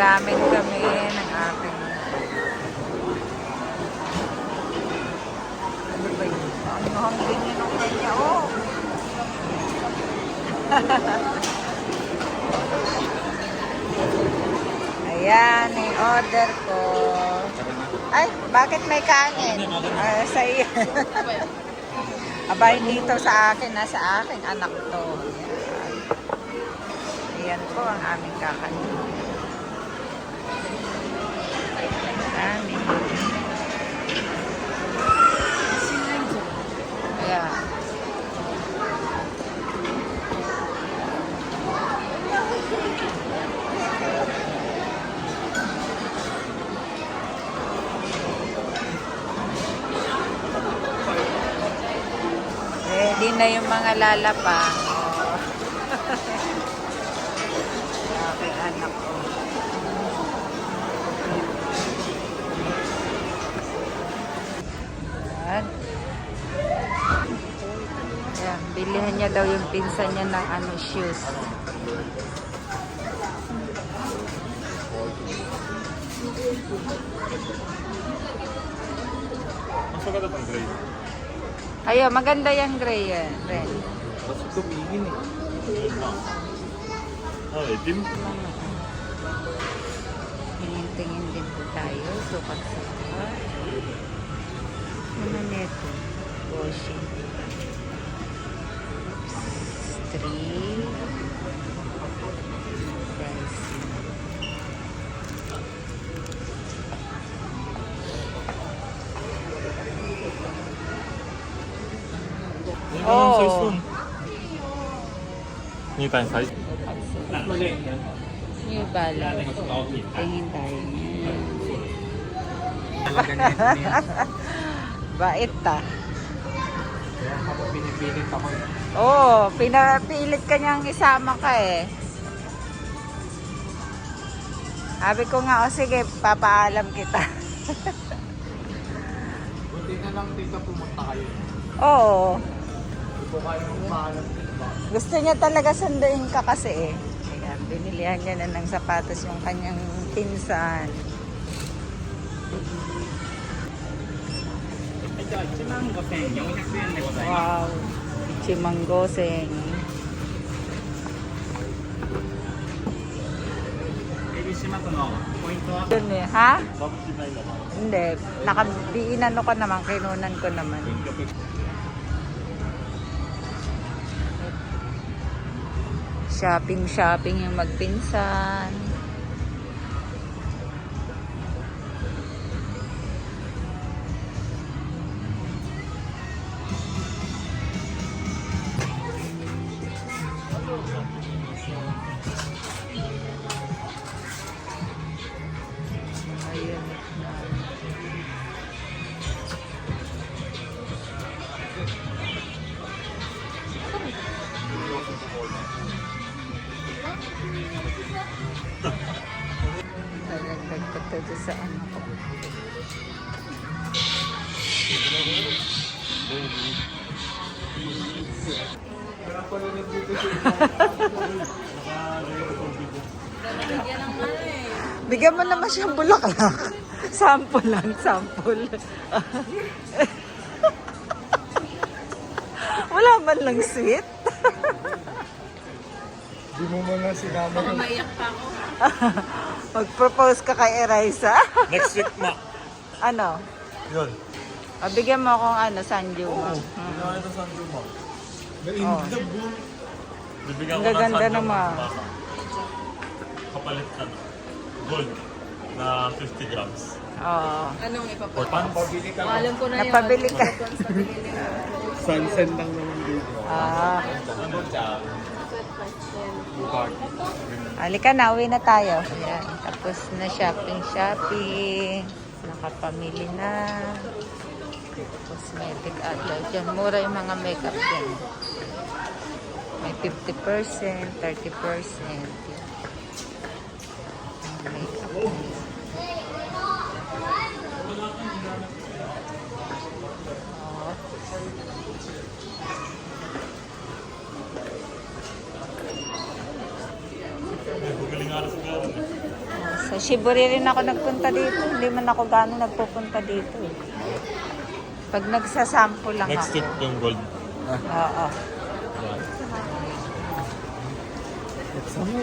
Ramen kami ng aking... Ano ba yun? Ang hanggang yun ang kanya, oh! Ayan, yung order ko. Ay, bakit may kanin? Sa iyo. Aba, hindi to sa akin, nasa akin, anak to. Ayan po ang aming kakanin. Kanin. Ayan. Ready na yung mga lalapang. Aking anak ko. Ayan. Ayan, bilihan niya daw yung pinsan niya ng shoes. Mas maganda pang gray. Ayo, maganda yung gray yan. Ren. Mas tumingin eh. Itim. Tingin-tingin din po tayo. Sukat-sukat. Ano neto? Washing. Oops. 3. Pricing. Oh. New time size. New balance. Tingin tayo. Bait ta. Kaya kapag pinipilit ako. Oo, pinapilit ka niyang isama ka eh. Sabi ko nga, o sige, papaalam kita. Buti na lang dito pumunta kayo. Oo. Hindi po kayo magpaalam dito ba? Gusto niya talaga sunduin ka kasi eh. Ayan, binilihan niya na ng sapatos yung kanyang pinsan. Wow. Ichimanggoseng. Yun eh, ha? Hindi. Nakabiinan ko naman, kinunan ko naman. Shopping yung magpinsan. Ayun. Nalagdag ko to sa ano ko. Bigyan mo naman siyang bulaklak. Sample lang, sample. Wala man lang sweet. Di mo mga sinama. Baka maiyak pa ako. Mag-propose ka kay Erisa. Next week ma. Ano? Yun. Bigyan mo akong sanju mo. Kaya ito sa Juma. Oh. Bibigyan Ang ko ng gaganda Sanjo naman. mga bata. Kapalit ka na. Gold na 50 grams. Oo. Anong For ipapalit? pants. Pabili ka Alam ko na yun. Napabili ka. Sunset lang naman dito. Ah. Ano siya? Bukag. Halika na, uwi na tayo. Ayan. Tapos na shopping. Nakapamili na. Cosmetic outlet. Diyan, mura yung mga makeup dyan. May 50%, 30%. Ang makeup niya. Oh. Bumili nga rin sa gano'n. Sa Shiburi rin ako nagpunta dito. Hindi man ako gano'n nagpupunta dito. Eh. Pag nagsasample lang Next ako. trip yung gold. Oo. Yan. Sama.